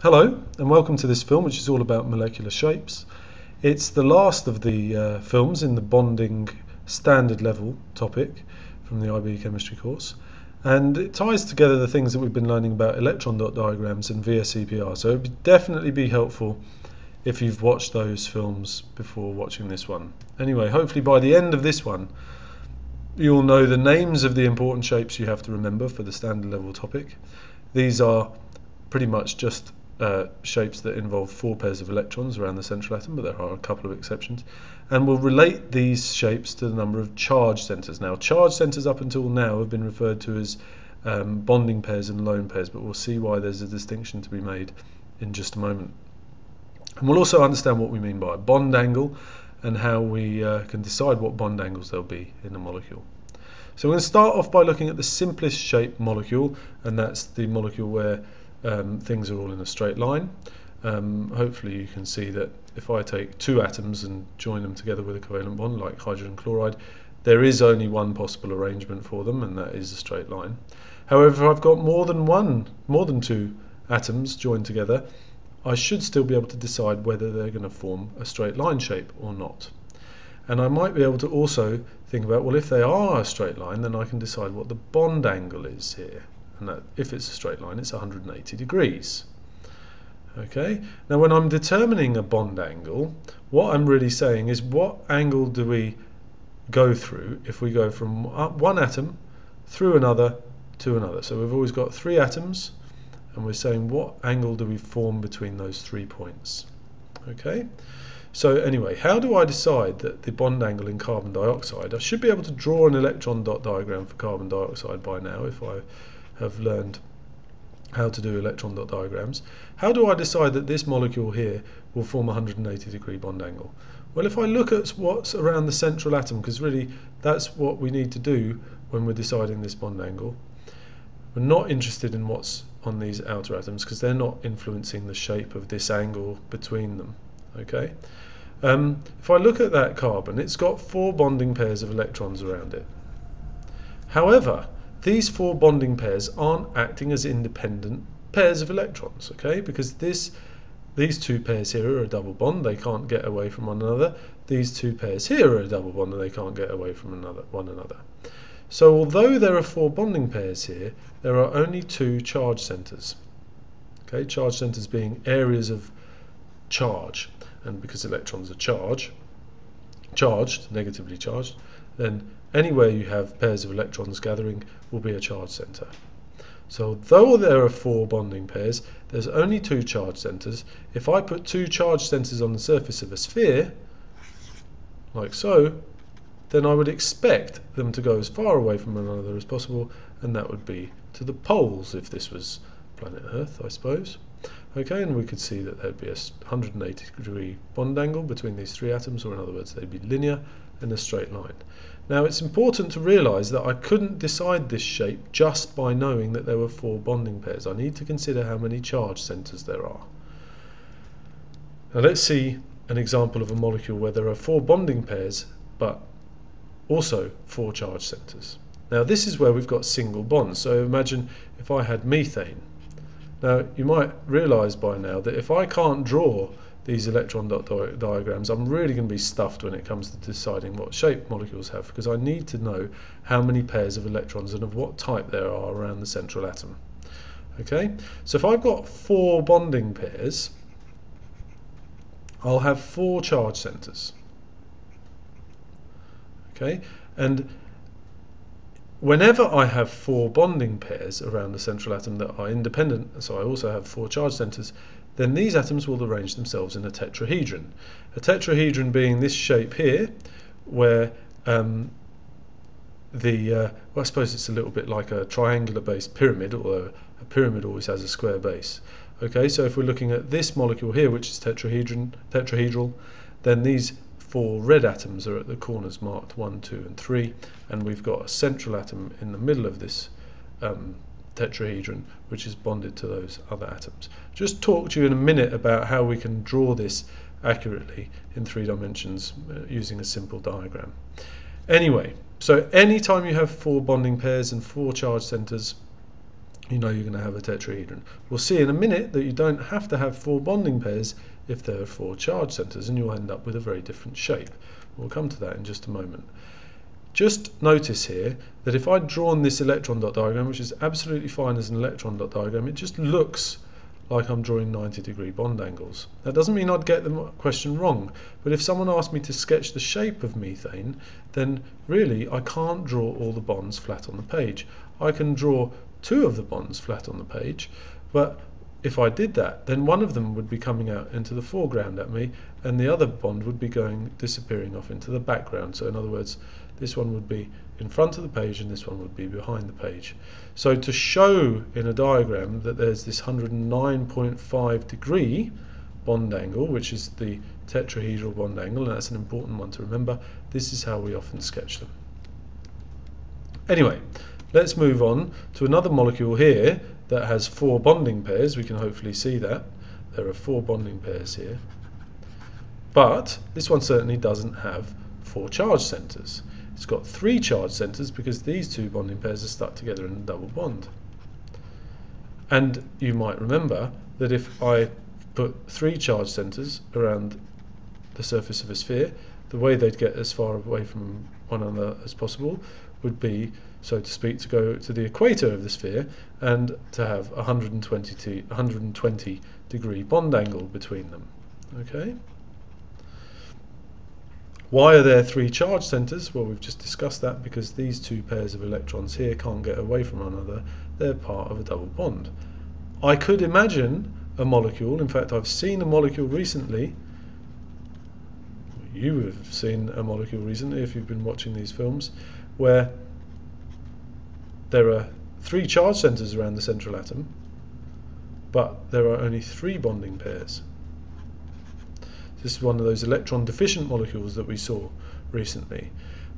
Hello and welcome to this film, which is all about molecular shapes. It's the last of the films in the bonding standard level topic from the IB chemistry course, and it ties together the things that we've been learning about electron dot diagrams and VSEPR, so it would definitely be helpful if you've watched those films before watching this one. Anyway, hopefully by the end of this one you'll know the names of the important shapes you have to remember for the standard level topic. These are pretty much just shapes that involve 4 pairs of electrons around the central atom, but there are a couple of exceptions, and we'll relate these shapes to the number of charge centers. Now, charge centers up until now have been referred to as bonding pairs and lone pairs, but we'll see why there's a distinction to be made in just a moment. And we'll also understand what we mean by a bond angle and how we can decide what bond angles there'll be in a molecule. So we're going to start off by looking at the simplest shape molecule, and that's the molecule where things are all in a straight line. Hopefully you can see that if I take 2 atoms and join them together with a covalent bond like hydrogen chloride, there is only one possible arrangement for them, and that is a straight line. However, if I've got more than 2 atoms joined together, I should still be able to decide whether they're going to form a straight line shape or not. And I might be able to also think about, well, if they are a straight line, then I can decide what the bond angle is here. And that, if it's a straight line, it's 180 degrees. Okay, now when I'm determining a bond angle, what I'm really saying is what angle do we go through if we go from one atom through another to another. So we've always got 3 atoms, and we're saying what angle do we form between those 3 points. Okay, so anyway, how do I decide that the bond angle in carbon dioxide? I should be able to draw an electron dot diagram for carbon dioxide by now if I have learned how to do electron dot diagrams. How do I decide that this molecule here will form a 180 degree bond angle? Well, if I look at what's around the central atom, because really that's what we need to do when we're deciding this bond angle. We're not interested in what's on these outer atoms because they're not influencing the shape of this angle between them. Okay. If I look at that carbon, it's got 4 bonding pairs of electrons around it. However, these 4 bonding pairs aren't acting as independent pairs of electrons, okay? Because these 2 pairs here are a double bond, they can't get away from one another. These 2 pairs here are a double bond and they can't get away from one another. So although there are 4 bonding pairs here, there are only 2 charge centers. Okay, charge centers being areas of charge, and because electrons are charged, negatively charged, then anywhere you have pairs of electrons gathering will be a charge center. So though there are 4 bonding pairs, there's only 2 charge centers. If I put 2 charge centers on the surface of a sphere, like so, then I would expect them to go as far away from one another as possible, and that would be to the poles if this was planet Earth, I suppose. Okay, and we could see that there'd be a 180 degree bond angle between these 3 atoms, or in other words, they'd be linear in a straight line. Now it's important to realize that I couldn't decide this shape just by knowing that there were 4 bonding pairs. I need to consider how many charge centers there are. Now let's see an example of a molecule where there are 4 bonding pairs but also 4 charge centers. Now this is where we've got single bonds. So imagine if I had methane. Now you might realize by now that if I can't draw these electron dot diagrams, I'm really going to be stuffed when it comes to deciding what shape molecules have, because I need to know how many pairs of electrons and of what type there are around the central atom. Okay, so if I've got 4 bonding pairs, I'll have 4 charge centers. Okay, and whenever I have 4 bonding pairs around the central atom that are independent, so I also have 4 charge centers, then these atoms will arrange themselves in a tetrahedron. A tetrahedron being this shape here, where well, I suppose it's a little bit like a triangular based pyramid, although a pyramid always has a square base. Okay, so if we're looking at this molecule here, which is tetrahedral, then these 4 red atoms are at the corners marked 1, 2 and 3, and we've got a central atom in the middle of this tetrahedron, which is bonded to those other atoms. Just talk to you in a minute about how we can draw this accurately in 3 dimensions using a simple diagram. Anyway, so anytime you have 4 bonding pairs and 4 charge centers, you know you're going to have a tetrahedron. We'll see in a minute that you don't have to have 4 bonding pairs if there are 4 charge centers, and you'll end up with a very different shape. We'll come to that in just a moment. Just notice here that if I'd drawn this electron dot diagram, which is absolutely fine as an electron dot diagram, it just looks like I'm drawing 90-degree bond angles. That doesn't mean I'd get the question wrong, but if someone asked me to sketch the shape of methane, then really I can't draw all the bonds flat on the page. I can draw 2 of the bonds flat on the page, but if I did that, then one of them would be coming out into the foreground at me, and the other bond would be disappearing off into the background. So in other words, this one would be in front of the page and this one would be behind the page. So to show in a diagram that there's this 109.5 degree bond angle, which is the tetrahedral bond angle, and that's an important one to remember, this is how we often sketch them. Anyway, let's move on to another molecule here that has 4 bonding pairs. We can hopefully see that. There are 4 bonding pairs here. But this one certainly doesn't have 4 charge centers. It's got 3 charge centers because these 2 bonding pairs are stuck together in a double bond. And you might remember that if I put 3 charge centers around the surface of a sphere, the way they'd get as far away from one another as possible would be, so to speak, to go to the equator of the sphere and to have 120 degree bond angle between them. Okay. Why are there 3 charge centers? Well, we've just discussed that because these 2 pairs of electrons here can't get away from one another. They're part of a double bond. I could imagine a molecule, in fact I've seen a molecule recently, you have seen a molecule recently if you've been watching these films, where there are 3 charge centers around the central atom, but there are only 3 bonding pairs. This is one of those electron deficient molecules that we saw recently.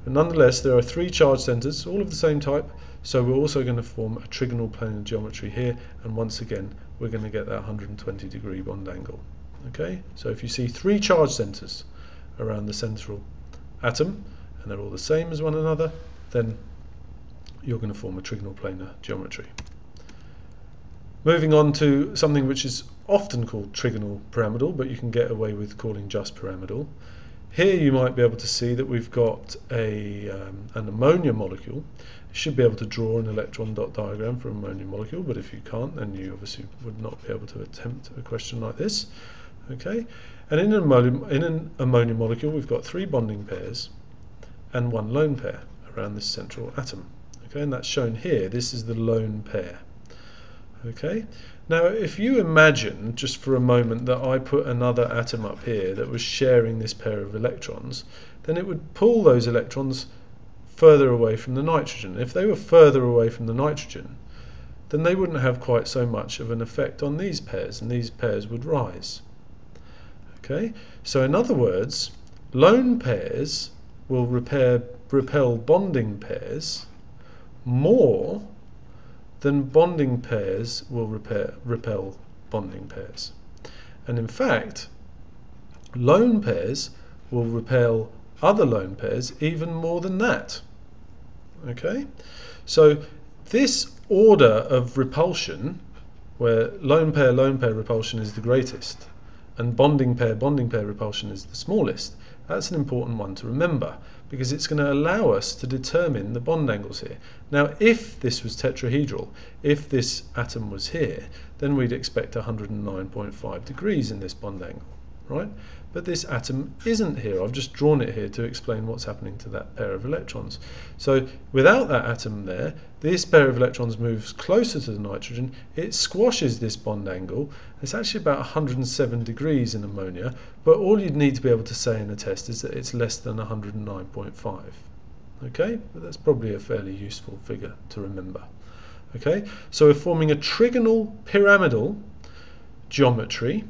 But nonetheless, there are 3 charge centers, all of the same type, so we're also going to form a trigonal planar geometry here, and once again we're going to get that 120 degree bond angle. Okay, so if you see 3 charge centers around the central atom and they're all the same as one another, then you're going to form a trigonal planar geometry. Moving on to something which is often called trigonal pyramidal, but you can get away with calling just pyramidal. Here you might be able to see that we've got an ammonia molecule. You should be able to draw an electron dot diagram for an ammonia molecule, but if you can't, then you obviously would not be able to attempt a question like this. Okay, and in an ammonia molecule we've got 3 bonding pairs and 1 lone pair around this central atom. Okay, and that's shown here. This is the lone pair. Okay, now if you imagine just for a moment that I put another atom up here that was sharing this pair of electrons, then it would pull those electrons further away from the nitrogen. If they were further away from the nitrogen, then they wouldn't have quite so much of an effect on these pairs, and these pairs would rise. Okay, so in other words, lone pairs will repel bonding pairs more than bonding pairs will repel bonding pairs. And in fact, lone pairs will repel other lone pairs even more than that. Okay, so this order of repulsion, where lone pair repulsion is the greatest and bonding pair repulsion is the smallest, that's an important one to remember, because it's going to allow us to determine the bond angles here. Now, if this was tetrahedral, if this atom was here, then we'd expect 109.5 degrees in this bond angle, right? But this atom isn't here. I've just drawn it here to explain what's happening to that pair of electrons. So without that atom there, this pair of electrons moves closer to the nitrogen. It squashes this bond angle. It's actually about 107 degrees in ammonia, but all you'd need to be able to say in a test is that it's less than 109.5. Okay, but that's probably a fairly useful figure to remember. Okay, so we're forming a trigonal pyramidal geometry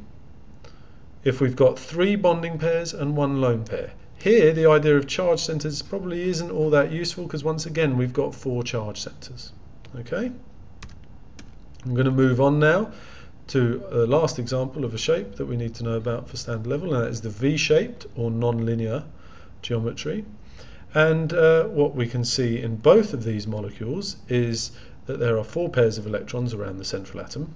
if we've got 3 bonding pairs and 1 lone pair. Here the idea of charge centers probably isn't all that useful because once again we've got 4 charge centers. Okay, I'm going to move on now to the last example of a shape that we need to know about for standard level, and that is the V-shaped or non-linear geometry. And what we can see in both of these molecules is that there are 4 pairs of electrons around the central atom.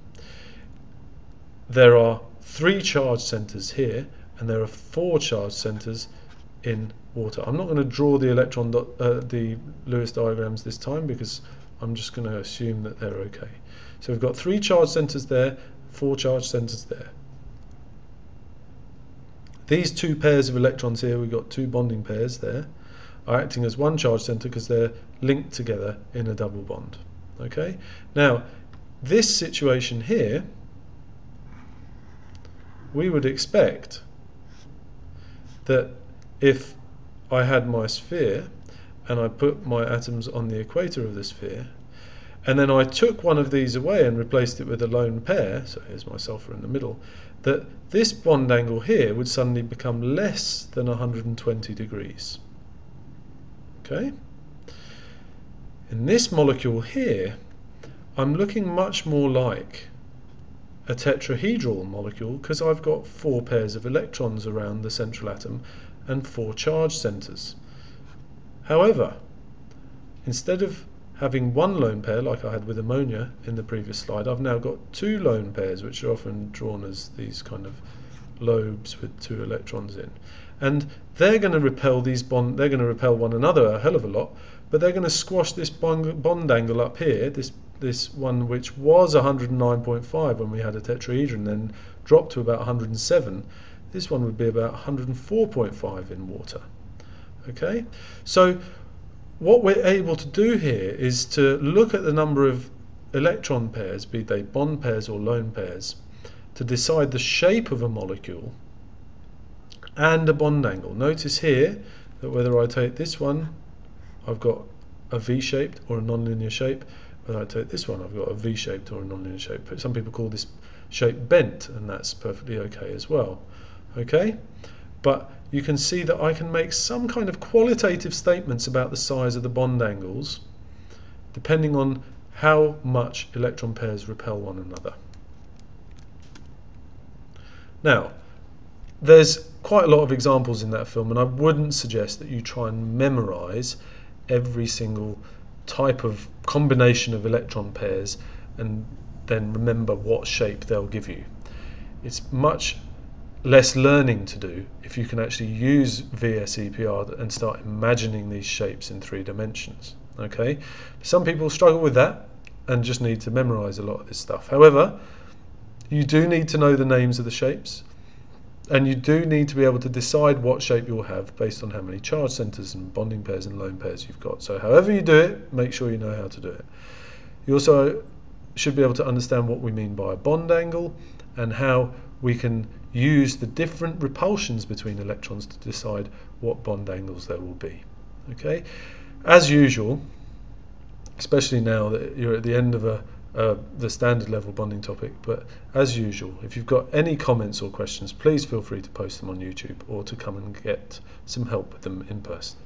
There are 3 charge centres here, and there are 4 charge centres in water. I'm not going to draw the the Lewis diagrams this time because I'm just going to assume that they're okay. So we've got 3 charge centres there, 4 charge centres there. These 2 pairs of electrons here, we've got 2 bonding pairs there, are acting as 1 charge centre because they're linked together in a double bond. Okay. Now, this situation here, we would expect that if I had my sphere and I put my atoms on the equator of the sphere, and then I took one of these away and replaced it with a lone pair, so here's my sulfur in the middle, that this bond angle here would suddenly become less than 120 degrees. Okay? In this molecule here, I'm looking much more like a tetrahedral molecule because I've got 4 pairs of electrons around the central atom and 4 charge centres. However, instead of having 1 lone pair like I had with ammonia in the previous slide, I've now got 2 lone pairs, which are often drawn as these kind of lobes with 2 electrons in. And they're going to repel they're going to repel one another a hell of a lot, but they're going to squash this bond angle up here, this one which was 109.5 when we had a tetrahedron, then dropped to about 107. This one would be about 104.5 in water. Okay, so what we're able to do here is to look at the number of electron pairs, be they bond pairs or lone pairs, to decide the shape of a molecule and a bond angle. Notice here that whether I take this one, I've got a V-shaped or a nonlinear shape. Whether I take this one, I've got a V-shaped or a nonlinear shape. But some people call this shape bent, and that's perfectly okay as well. Okay, but you can see that I can make some kind of qualitative statements about the size of the bond angles depending on how much electron pairs repel one another. Now, there's quite a lot of examples in that film, and I wouldn't suggest that you try and memorize every single type of combination of electron pairs and then remember what shape they'll give you. It's much less learning to do if you can actually use VSEPR and start imagining these shapes in 3 dimensions. Okay, some people struggle with that and just need to memorize a lot of this stuff. However, you do need to know the names of the shapes, and you do need to be able to decide what shape you'll have based on how many charge centers and bonding pairs and lone pairs you've got. So however you do it, make sure you know how to do it. You also should be able to understand what we mean by a bond angle and how we can use the different repulsions between electrons to decide what bond angles there will be. Okay, as usual, especially now that you're at the end of the standard level bonding topic, but as usual, if you've got any comments or questions, please feel free to post them on YouTube or to come and get some help with them in person.